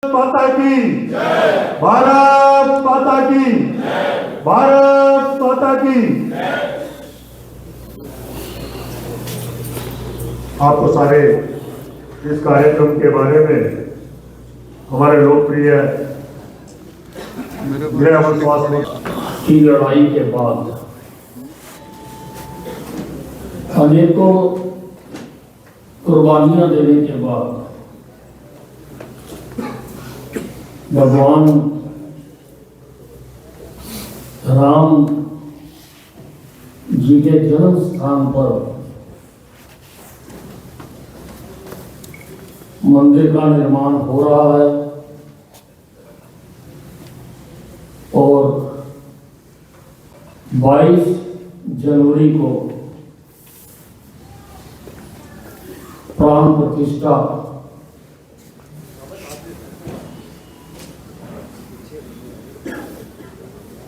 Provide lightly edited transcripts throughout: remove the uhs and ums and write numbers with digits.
माता की भारत माता की भारत माता की। आपको सारे इस कार्यक्रम के बारे में हमारे लोकप्रिय गृह एवं स्वास्थ्य की लड़ाई के बाद अनेकों कुर्बानियां देने के बाद भगवान राम जी के जन्म स्थान पर मंदिर का निर्माण हो रहा है और 22 जनवरी को प्राण प्रतिष्ठा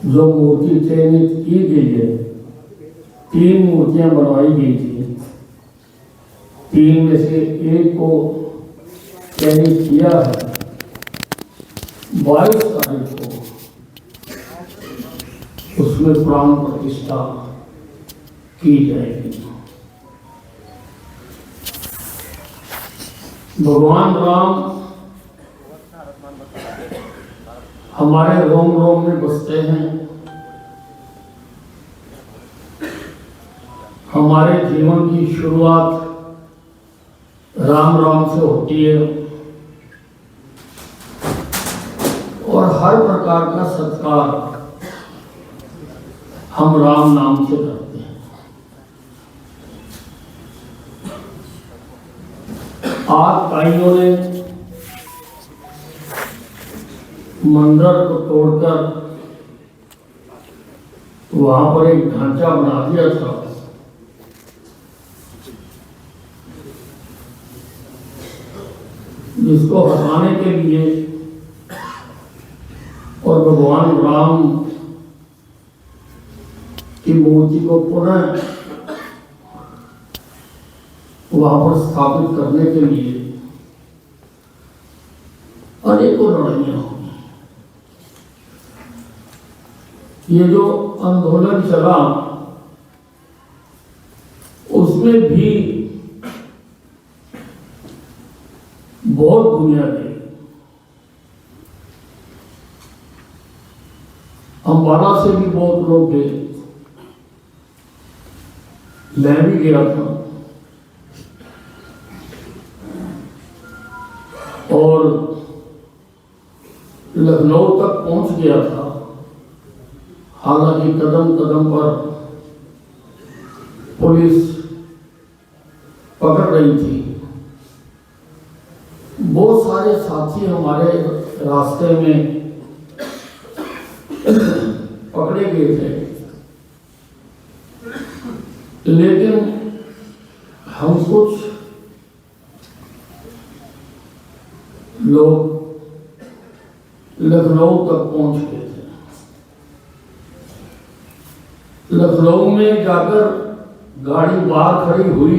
जो मूर्ति चयनित की गई है, 3 मूर्तियां बनवाई गई थी, 3 में से एक को चयनित किया है। 22 तारीख को उसमें प्राण प्रतिष्ठा की जाएगी। भगवान राम हमारे रोम रोम में बसते हैं, हमारे जीवन की शुरुआत राम राम से होती है और हर प्रकार का सत्कार हम राम नाम से करते हैं। आज भाइयों ने मंदिर को तोड़कर वहां पर एक ढांचा बना दिया था, जिसको हटाने के लिए और भगवान राम की मूर्ति को पुनः वहां पर स्थापित करने के लिए अनेकों लड़ाइयां हुई। ये जो आंदोलन चला उसमें भी बहुत दुनिया गई। अम्बाला से भी बहुत लोग गए, मैं भी गया था और लखनऊ तक पहुंच गया था। हालांकि कदम कदम पर पुलिस पकड़ रही थी। बहुत सारे साथी हमारे रास्ते में पकड़े गए थे, लेकिन हम कुछ लोग लखनऊ तक पहुंच गए थे। लखनऊ में जाकर गाड़ी बाहर खड़ी हुई।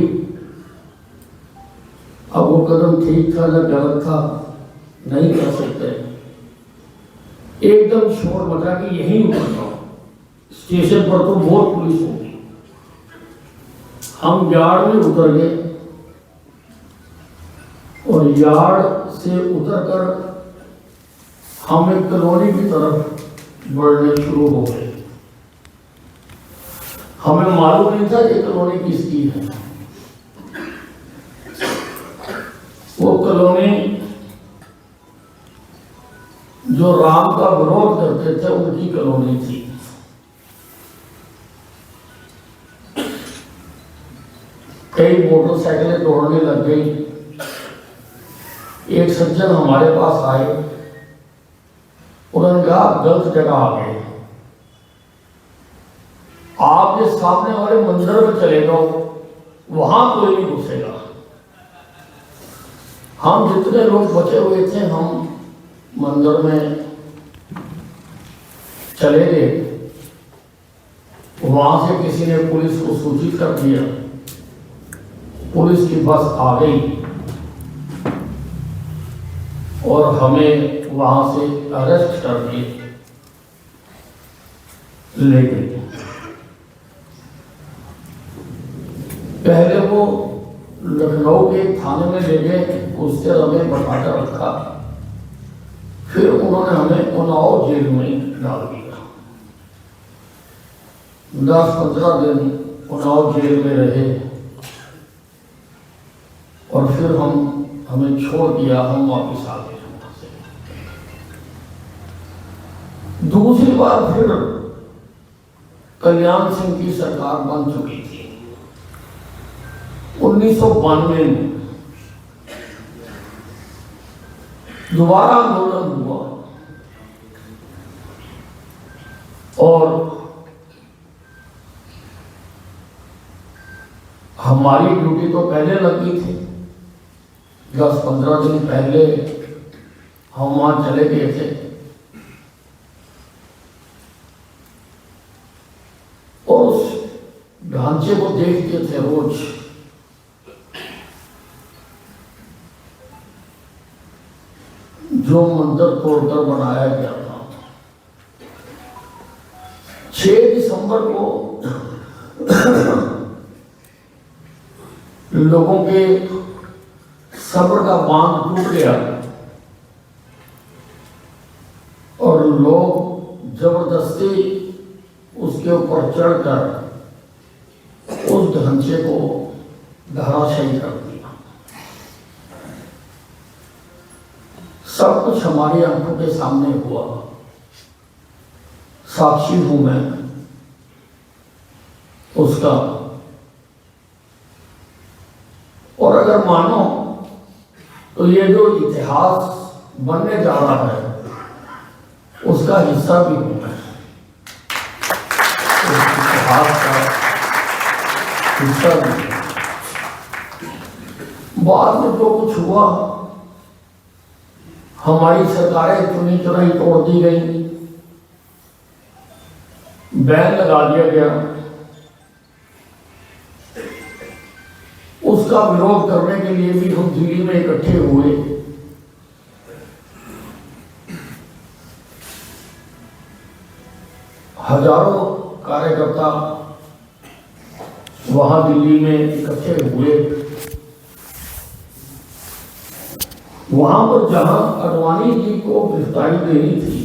अब वो कदम ठीक था या गलत था नहीं कह सकते। एकदम शोर मचा कि यहीं उतर जाओ, स्टेशन पर तो बहुत पुलिस होगी। हम यार्ड में उतर गए और यार्ड से उतरकर हम एक कॉलोनी की तरफ बढ़ने शुरू हो गए। हमें मालूम नहीं था कि कॉलोनी किसकी है। वो कॉलोनी जो राम का विरोध करते थे उनकी कॉलोनी थी। कई मोटरसाइकिलें दौड़ने लग गई। एक सज्जन हमारे पास आए, उन्होंने कहा आप गलत जगह आ गए, आप ये सामने वाले मंदिर में चले जाओ, वहां कोई नहीं घुसेगा। हम जितने लोग बचे हुए थे हम मंदिर में चले गए। वहां से किसी ने पुलिस को सूचित कर दिया, पुलिस की बस आ गई और हमें वहां से अरेस्ट करके ले गए। पहले वो लखनऊ के थाने में ले गए, उससे हमें बैठाकर रखा, फिर उन्होंने हमें उन्नाव जेल में डाल दिया। 10-15 दिन उन्नाव जेल में रहे और फिर हमें छोड़ दिया, हम वापिस आ गए वहां से। दूसरी बार फिर कल्याण सिंह की सरकार बन चुकी थी। 1992 में दोबारा आंदोलन हुआ और हमारी ड्यूटी तो पहले लगी थी। 10-15 दिन पहले हम वहां चले गए थे और उस ढांचे को देखते थे रोज। जो मंदिर तोड़कर बनाया गया था। 6 दिसंबर को लोगों के सब्र का बांध टूट गया और लोग जबरदस्ती उसके ऊपर चढ़कर उस ढांचे को धराशायी कर दिया। सब कुछ हमारी आंखों के सामने हुआ, साक्षी हूं मैं उसका। और अगर मानो तो ये जो इतिहास बनने जा रहा है उसका हिस्सा भी हूं मैं, उस इतिहास का हिस्सा भी। बाद में जो कुछ हुआ, हमारी सरकारें चुनी चुनाई तोड़ दी गई, बैन लगा दिया गया। उसका विरोध करने के लिए भी हम दिल्ली में इकट्ठे हुए। हजारों कार्यकर्ता वहां दिल्ली में इकट्ठे हुए। वहां पर जहां अडवाणी जी को गिरफ्तारी देनी थी,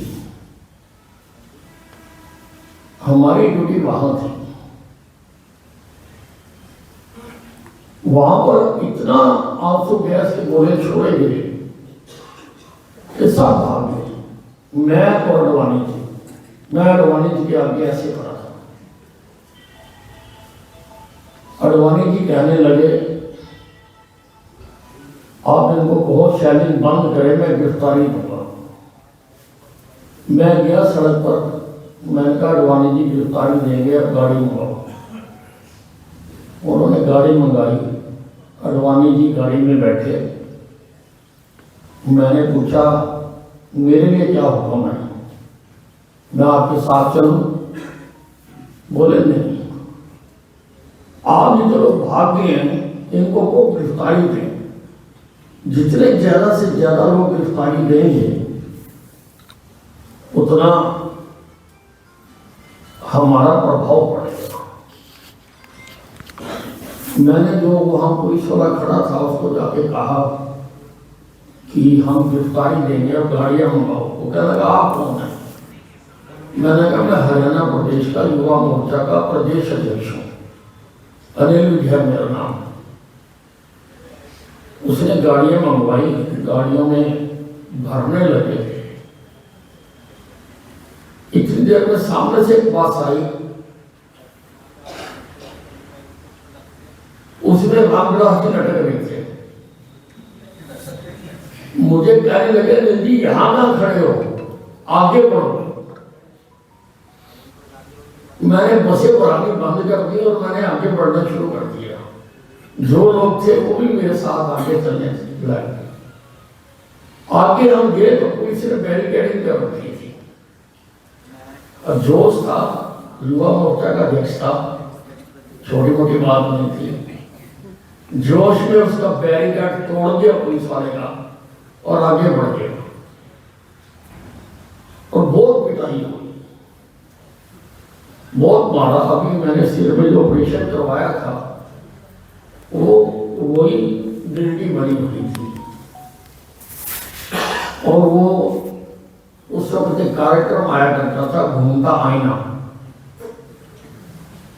हमारी ड्यूटी वहां थी। वहां पर इतना आंसू गैस के गोले छोड़े गए कि सब भाग गए। मैं और अडवाणी जी, मैं अडवाणी जी के आगे ऐसे खड़ा था। अडवाणी जी कहने लगे, आप इनको बहुत शैलिंग बंद करें, मैं गिरफ्तारी दूंगा। मैं गया सड़क पर, मैंने कहा अडवाणी जी गिरफ्तारी देंगे, अब गाड़ी मंगाओ। उन्होंने गाड़ी मंगाई, अडवाणी जी गाड़ी में बैठे। मैंने पूछा, मेरे लिए क्या हुक्म है, मैं आपके साथ चलूं? बोले नहीं, आप जो लोग भाग गए हैं इनको को गिरफ्तारी दें। जितने ज्यादा से ज्यादा लोग गिरफ्तारी देंगे उतना हमारा प्रभाव पड़ेगा। मैंने जो वहां पुलिस वाला खड़ा था उसको जाके कहा कि हम गिरफ्तारी देंगे और गाड़ियां मंगाओ। वो कहने लगा, आप कौन है? मैंने कहा, मैं हरियाणा प्रदेश का युवा मोर्चा का प्रदेश अध्यक्ष हूं, अनिल विजय मेरा नाम। उसने गाड़ियां मंगवाई, गाड़ियों में भरने लगे। इतनी देर में सामने से एक बस आई, उसमें रामविलास जी लटक रहे थे। मुझे कहने लगे, जी यहां ना खड़े हो, आगे बढ़ो। मैंने बसें भरानी बंद कर दी और मैंने आगे बढ़ना शुरू कर दिया। जो लोग थे वो भी मेरे साथ आगे चलने लगे। आगे हम गए तो पुलिस ने बैरिकेडिंग कर रखी थी। और जोश था, युवा मोर्चा का अध्यक्ष था, छोटी मोटी बात नहीं थी। जोश में उसका बैरिकेड तोड़ दिया पुलिस वाले का और आगे बढ़ गया और बहुत पिटाई हुई, बहुत मारा। अभी मैंने सिर में जो ऑपरेशन करवाया था वो वही गिल्टी बनी हुई थी, और वो उस वक्त एक कार्यक्रम आया करता था घूमता आईना,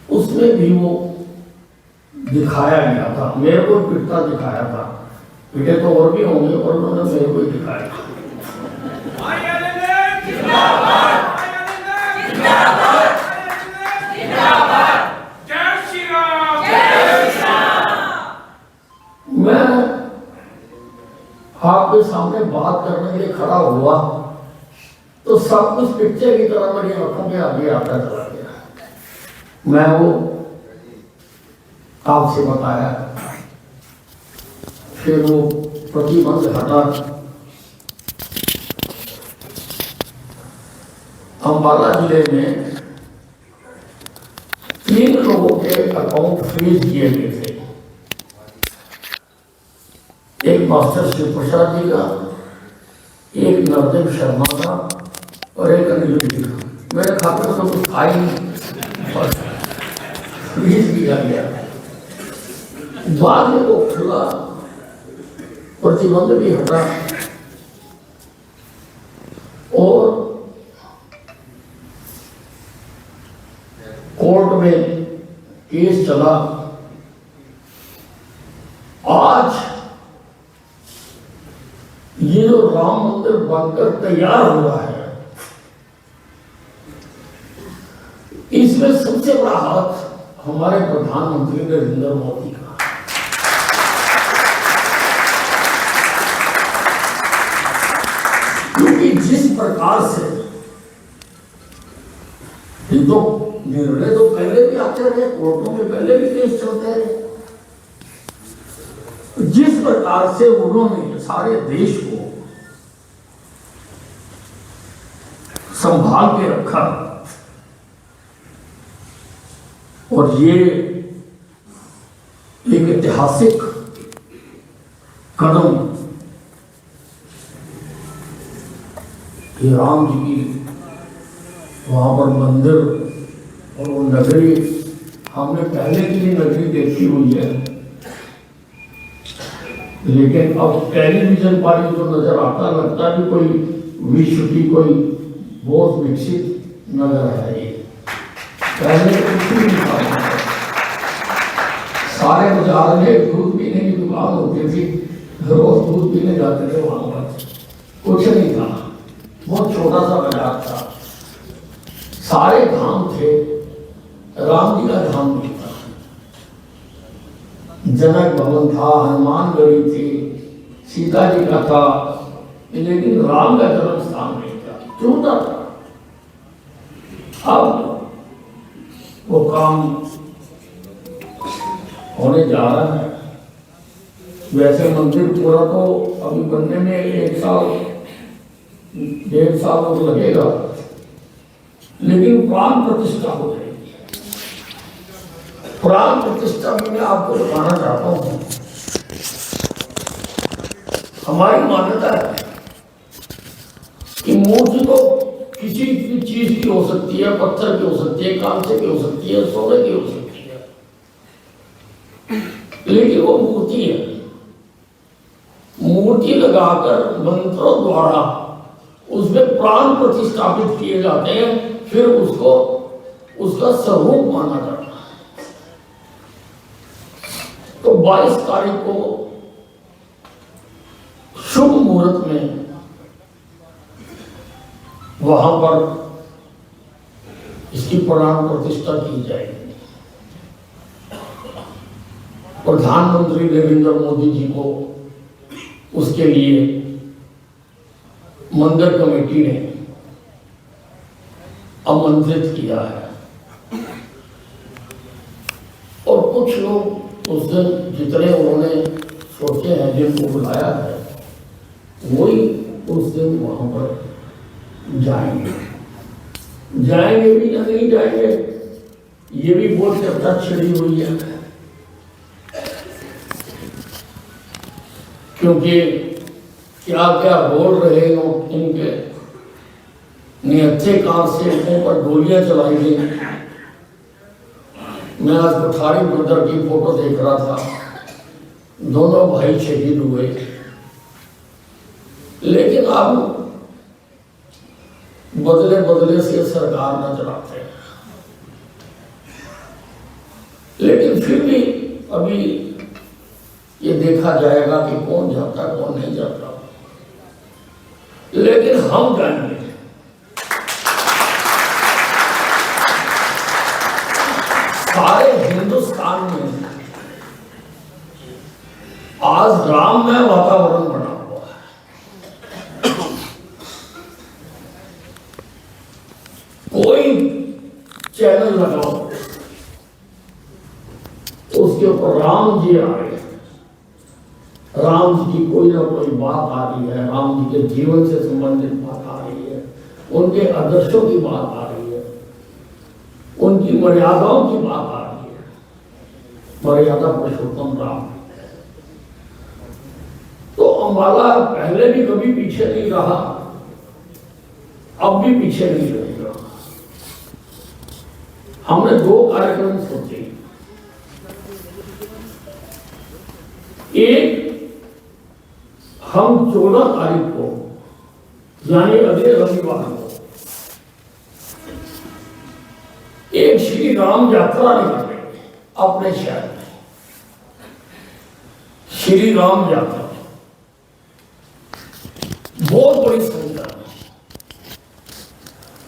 उसमें भी वो दिखाया गया था, मेरे को पिटता दिखाया था। पिटे तो और भी होंगे पर उन्होंने मेरे को ही दिखाया। मैं आपके सामने बात करने के लिए खड़ा हुआ तो सब कुछ पिक्चर की तरह मेरी आंखों के आगे आता चला गया। मैं वो आपसे बताया, फिर वो प्रतिबंध हटा। अंबाला जिले में 3 लोगों के अकाउंट फ्रीज किए गए थे, एक मास्टर शिव प्रसाद जी का, एक नरदेव शर्मा का और एक अनिल जी का। मेरे खाते में तो कुछ था ही नहीं, फ्रीज किया गया। बाद में वो खुला, प्रतिबंध भी हटा और कोर्ट में केस चला। आज ये जो राम मंदिर बनकर तैयार हुआ है, इसमें सबसे बड़ा हाथ हमारे प्रधानमंत्री नरेंद्र मोदी का। क्योंकि जिस प्रकार से ये तो निर्णय तो पहले भी आते रहे, कोर्टों में पहले भी केस चलते रहे, जिस प्रकार से उन्होंने सारे देश को संभाल के रखा, और ये एक ऐतिहासिक कदम कि राम जी की वहां पर मंदिर और वो नगरी, हमने पहले की भी नगरी देखी हुई है, लेकिन अब टेलीविजन पर जो नजर आता, लगता है कि कोई विश्व की कोई बहुत विकसित नगर है ये। पहले कुछ भी नहीं था, सारे बाजार में दूध पीने की दुकान होती थी, रोज दूध पीने जाते थे वहां पर, कुछ नहीं था, बहुत छोटा सा बाजार था। सारे धाम थे, राम जी का धाम भी था, जनक भवन था, हनुमानगढ़ी थी, सीता जी का था, लेकिन राम का जन्म स्थान नहीं था, छोटा था। अब वो काम होने जा रहा है। वैसे मंदिर पूरा तो अभी बनने में 1 साल 1.5 साल तो लगेगा, लेकिन प्राण प्रतिष्ठा हो जाएगी। प्राण प्रतिष्ठा में मैं आपको बताना चाहता हूं, हमारी मान्यता है कि मूर्ति तो किसी भी चीज की हो सकती है, पत्थर की हो सकती है, कांसे की हो सकती है, सोने की हो सकती है, लेकिन वो मूर्ति है। मूर्ति लगाकर मंत्रों द्वारा उसमें प्राण प्रतिष्ठापित किए जाते हैं, फिर उसको उसका स्वरूप माना जाता है। तो 22 तारीख को शुभ मुहूर्त में वहां पर इसकी प्राण प्रतिष्ठा की जाएगी। प्रधानमंत्री नरेंद्र मोदी जी को उसके लिए मंदिर कमेटी ने आमंत्रित किया है, और कुछ लोग उस दिन जितने उन्होंने सोचे हैं, जिनको बुलाया है, वही उस दिन वहां पर जाएंगे भी या नहीं जाएंगे, ये भी बहुत चर्चा छिड़ी हुई है। क्योंकि क्या क्या बोल रहे हो, इनके निहत्थे कार से ऊपर गोलियां चलाई गई। मैं आज कोठारी ब्रदर की फोटो देख रहा था, दोनों भाई शहीद हुए। लेकिन अब बदले बदले से सरकार न चलाते हैं, लेकिन फिर भी अभी ये देखा जाएगा कि कौन जाता कौन नहीं जाता। लेकिन हम जाएंगे। सारे हिंदुस्तान में आज राममय वातावरण बना हुआ है। कोई चैनल लगाओ, उसके ऊपर राम जी आ रहे हैं, राम जी की कोई ना कोई बात आ रही है, राम जी के जीवन से संबंधित बात आ रही है, उनके आदर्शों की बात आ रही है, उनकी मर्यादाओं की बात आ रही है। मर्यादा पुरुषोत्तम राम। तो अंबाला पहले भी कभी पीछे नहीं रहा, अब भी पीछे नहीं रहेगा। हमने 2 कार्यक्रम सोचे। एक, हम 14 तारीख को यानी अगले रविवार को एक श्री राम यात्रा निकालेंगे अपने शहर में। श्री राम यात्रा बहुत बड़ी संख्या में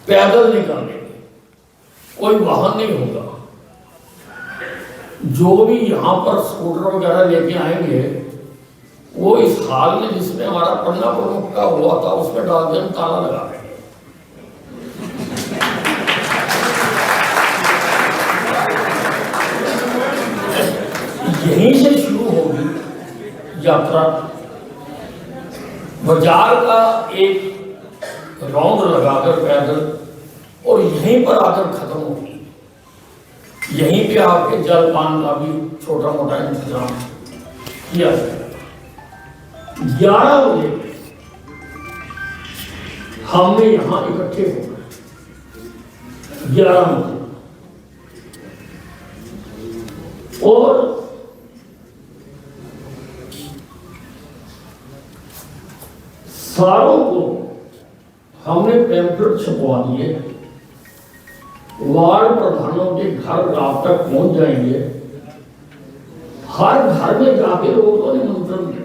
पैदल निकालेंगे, कोई वाहन नहीं होगा। जो भी यहां पर स्कूटर वगैरह लेके आएंगे वो इस हाल में जिसमें हमारा पन्ना प्रमुख का हुआ था उसमें डाल के हम ताला लगा देंगे। यहीं से शुरू होगी यात्रा। बाजार का एक राउंड लगाकर पैदल और यहीं पर आकर खत्म होगी। यहीं पे आपके जलपान का भी छोटा मोटा इंतजाम किया जाएगा। 11 बजे हमने यहां इकट्ठे होना है, 11 बजे। और सारों को हमने पैम्फलेट छपवा दिए, वार्ड प्रधानों के घर रात तक पहुंच जाएंगे। हर घर में जाके लोगों को निमंत्रण देना।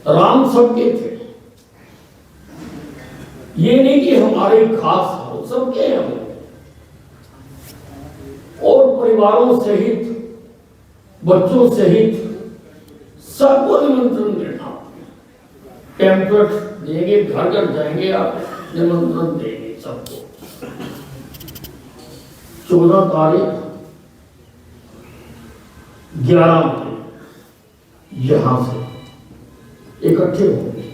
राम सबके थे, ये नहीं कि हमारे खास हो, सबके हैं वो। और परिवारों सहित, बच्चों सहित सबको निमंत्रण देना। पैम्फलेट देंगे, घर घर जाएंगे, आप निमंत्रण देंगे सबको। 14 तारीख 11 बजे यहां से इकट्ठे होंगे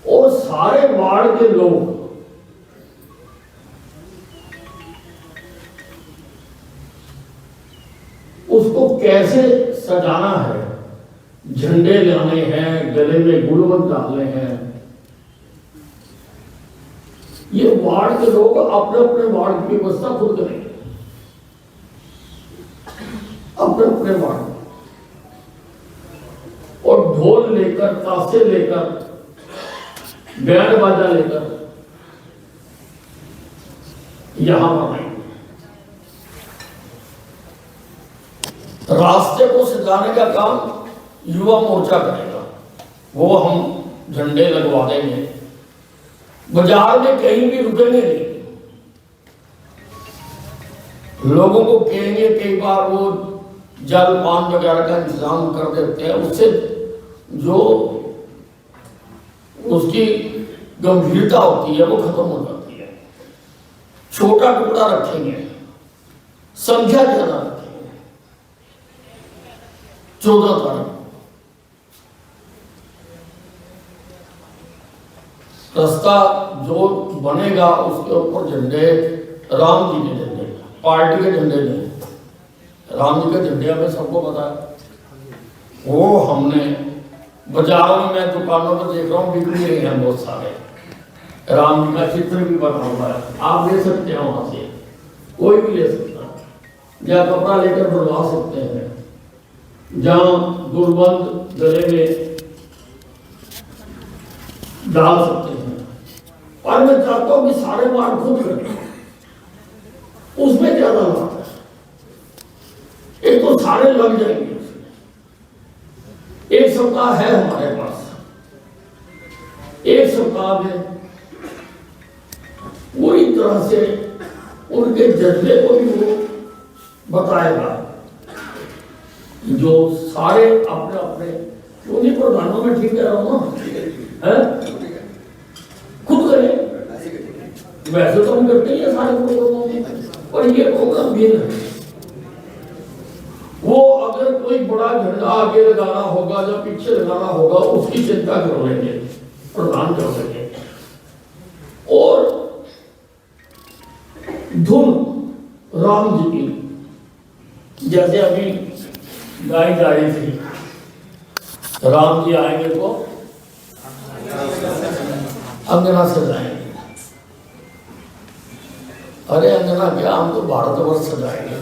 और सारे वार्ड के लोग उसको कैसे सजाना है, झंडे लाने हैं, गले में गुलबंद डालने हैं, ये वार्ड के लोग अपने अपने वार्ड की व्यवस्था खुद करेंगे। अपने अपने वार्ड और ढोल लेकर, ताशे लेकर, बैंड बाजा लेकर यहां पर आएंगे। रास्ते को सजाने का काम युवा मोर्चा करेगा, वो हम झंडे लगवा देंगे। बाजार में कहीं भी रुकेंगे नहीं, लोगों को कहेंगे। कई बार वो जल पान वगैरह का इंतजाम कर देते हैं, उससे जो उसकी गंभीरता होती है वो खत्म हो जाती है। छोटा टुकड़ा रखेंगे, संख्या ज्यादा रखेंगे। 14 तारीख रास्ता जो बनेगा उसके ऊपर झंडे, राम जी के झंडे, पार्टी के झंडे नहीं, राम जी के झंडे हमें सबको पता है। वो हमने बाजारों में मैं दुकानों पर देख रहा हूँ बिक रहे हैं बहुत सारे, राम जी का चित्र भी बना हुआ है, आप ले सकते हैं वहां से, कोई भी ले सकता है, या कपड़ा लेकर बनवा सकते हैं, जहां गुलबंद गले में डाल सकते हैं। और मैं चाहता हूं कि सारे बार खुद करें, उसमें ज्यादा लाभ है। एक तो सारे लग जाएंगे उसमें, एक सप्ताह है हमारे पास, एक सप्ताह में पूरी तरह से उनके जज्बे को भी वो बताएगा, जो सारे अपने अपने उन्हीं प्रधानों में ठीक कह रहा हूं ना, खुद करें। वैसे तो हम करते ही है सारे प्रोग्रामों में, पर ये प्रोग्राम भी है, वो अगर कोई बड़ा झंडा आगे लगाना होगा या पीछे लगाना होगा उसकी चिंता कर लेंगे, प्रधान कर लेंगे। और धुन राम जी की, जैसे अभी गाई जा रही थी, राम जी आएंगे तो अंगना सजाएंगे। अरे अंगना क्या, हम तो भारतवर्ष सजाएंगे।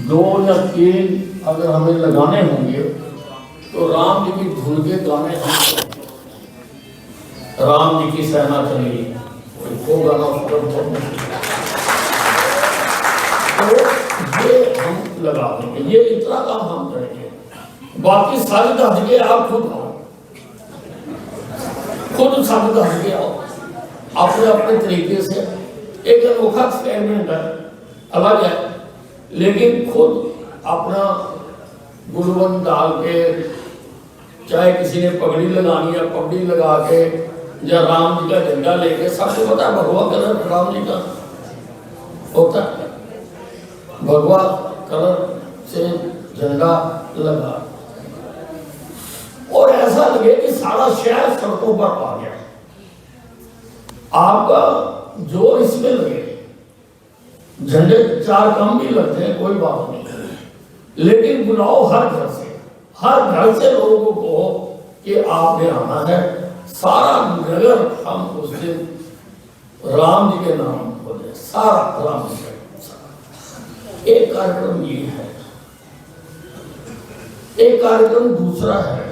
दो या तीन अगर हमें लगाने होंगे तो राम जी की धुन के गाने हम, राम जी की सेना चली, वो गाना तो ये हम लगा देंगे, ये इतना काम हम करेंगे। बाकी सारी धजके आप खुद आओ, खुद सारी धजके आओ अपने अपने तरीके से। एक अनोखा एक्सपेरिमेंट है, अलग है, लेकिन खुद अपना गुलबंद डाल के, चाहे किसी ने पगड़ी लगानी है पगड़ी लगा के, या राम जी का झंडा लेके, सबको पता है भगवा कलर राम जी का होता है, भगवा कलर से झंडा लगा, और ऐसा लगे कि सारा शहर सड़कों पर आ गया। आपका जोर इसमें लगे, झंडे चार कम भी लगते हैं, कोई बात नहीं, लेकिन बुलाओ हर घर से लोगों को कि आपने आना है। सारा नगर हम उस दिन राम जी के नाम बोले, सारा राम जी का। एक कार्यक्रम ये है, एक कार्यक्रम दूसरा है,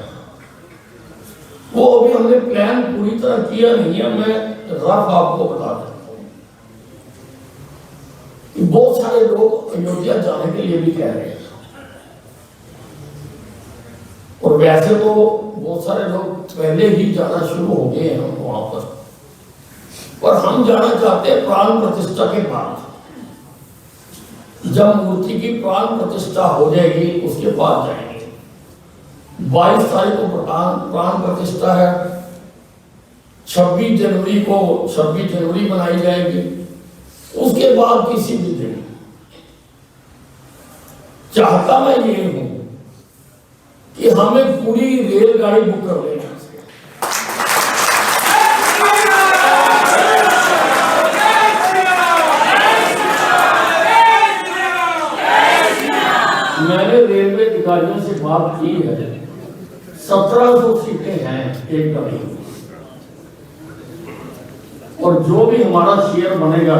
वो अभी हमने प्लान पूरी तरह किया नहीं है, मैं रफ आपको बता देता हूं। बहुत सारे लोग अयोध्या जाने के लिए भी कह रहे हैं, और वैसे तो बहुत सारे लोग पहले ही जाना शुरू हो गए हैं वहां पर हम जाना चाहते हैं प्राण प्रतिष्ठा के बाद। जब मूर्ति की प्राण प्रतिष्ठा हो जाएगी उसके बाद जाएंगे। 22 तारीख को प्राण प्रतिष्ठा है, 26 जनवरी को 26 जनवरी मनाई जाएगी, उसके बाद किसी भी दिन। चाहता मैं ये हूं कि हमें पूरी रेलगाड़ी बुक कर लेना। मैंने रेलवे अधिकारियों से बात की है, 1700 सीटें हैं एक गाड़ी, और जो भी हमारा शेयर बनेगा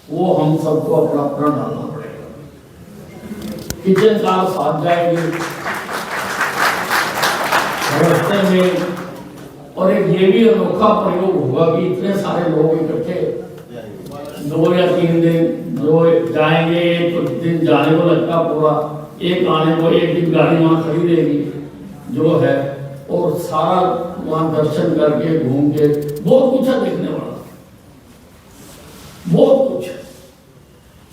वो हम सबको अपना अपना डालना पड़ेगा। किचन कार साथ जाएगी रास्ते में, और एक ये भी अनोखा प्रयोग होगा कि इतने सारे लोग इकट्ठे 2 या 3 दिन जो जाएंगे, तो दिन जाने को लगता पूरा, एक आने को एक दिन गाड़ी वहां खड़ी रहेगी जो है, और सारा वहां दर्शन करके घूम के बहुत कुछ है देखने वाला, बहुत कुछ।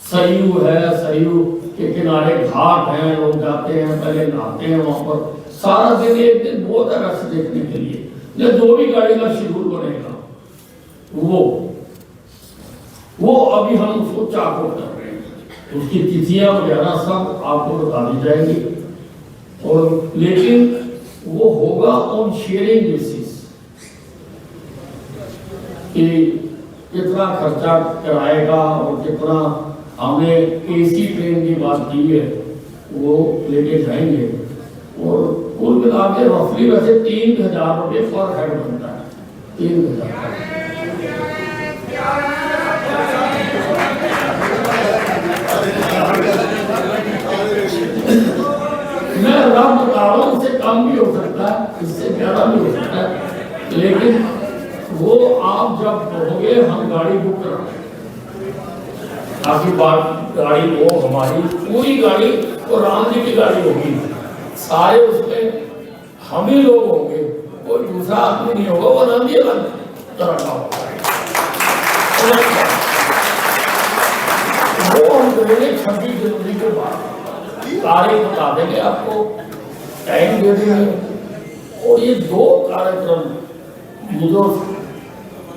सरयू है, सरयू के किनारे घाट हैं, लोग जाते हैं, पहले नहाते हैं वहां पर, सारा दिन एक दिन बहुत है रस देखने के लिए। जो भी गाड़ी का शेड्यूल बनेगा वो वो अभी हम उसको चाकू कर रहे हैं, उसकी तिथियां वगैरह सब आपको बता दी जाएगी। और लेकिन वो होगा ऑन शेयरिंग बेसिस कि कितना खर्चा कराएगा और कितना हमने एसी ट्रेन की बात की है वो लेके जाएंगे। और कुल मिला के रफली वैसे 3,000 रुपये पर हेड बनता है, 3,000। मैं रब बता रहा हूँ, इससे कम भी हो सकता है, इससे ज्यादा भी हो सकता है, लेकिन वो आप जब कहोगे हम गाड़ी बुक कराएंगे, आपकी बात गाड़ी वो हमारी पूरी गाड़ी तो राम जी की गाड़ी होगी, सारे उसमें हम ही लोग होंगे, कोई दूसरा आदमी नहीं होगा, वो राम जी अलग तरह का होगा। वो हम करेंगे 26 जनवरी के बाद, तारीख बता देंगे आपको, टाइम दे देंगे। और ये 2 कार्यक्रम ये जो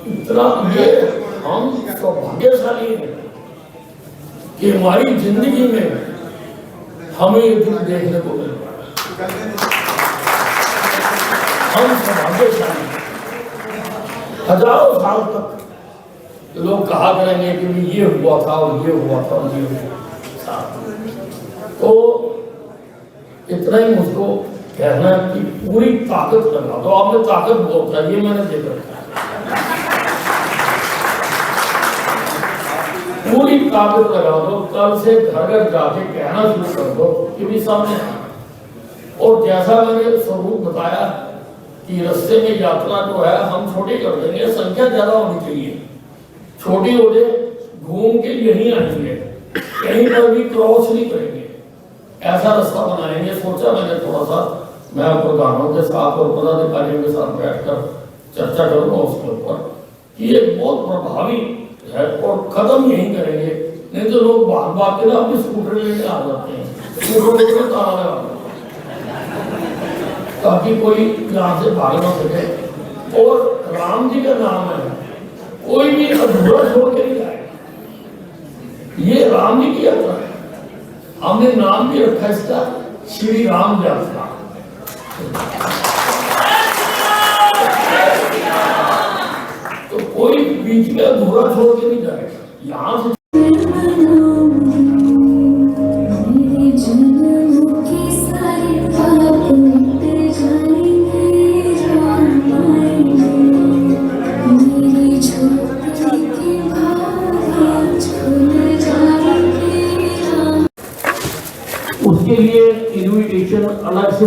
इतना ये हम सौभाग्यशाली हैं कि हमारी जिंदगी में हमें ये दिन देखने को मिल रहा है। हम सौभाग्यशाली, हजारों साल तक लोग कहा करेंगे कि ये हुआ था और ये हुआ था और ये हुआ था। तो इतना ही मुझको कहना है कि पूरी ताकत लगा दो। आपने ताकत बहुत है, ये मैंने देख रखा है, पूरी ताकत लगा दो। कल से घर घर जाके कहना शुरू कर दो कि भी सामने। और जैसा मैंने स्वरूप बताया कि रास्ते में यात्रा जो है हम छोटी कर देंगे, संख्या ज्यादा होनी चाहिए, छोटी हो जाए, घूम के यहीं आएंगे, कहीं पर भी क्रॉस नहीं करेंगे, ऐसा रास्ता बनाएंगे। सोचा मैंने थोड़ा सा, मैं प्रधानों के साथ और पदाधिकारियों के साथ बैठकर चर्चा करूंगा उसके ऊपर कि ये बहुत प्रभावी है और कदम यही करेंगे। नहीं तो लोग भाग के ना अपने स्कूटर लेके आ जाते हैं, स्कूटर में ताला लगा दो ताकि कोई यहाँ से भाग ना सके। और राम जी का नाम है, कोई भी अधूरा छोड़ के नहीं जाएगा, ये राम जी की यात्रा है। हमने नाम भी रखा इसका श्री राम यात्रा। तो कोई बीच में अधूरा छोड़ के नहीं जाएगा। यहाँ से उसके लिए इन्विटेशन अलग से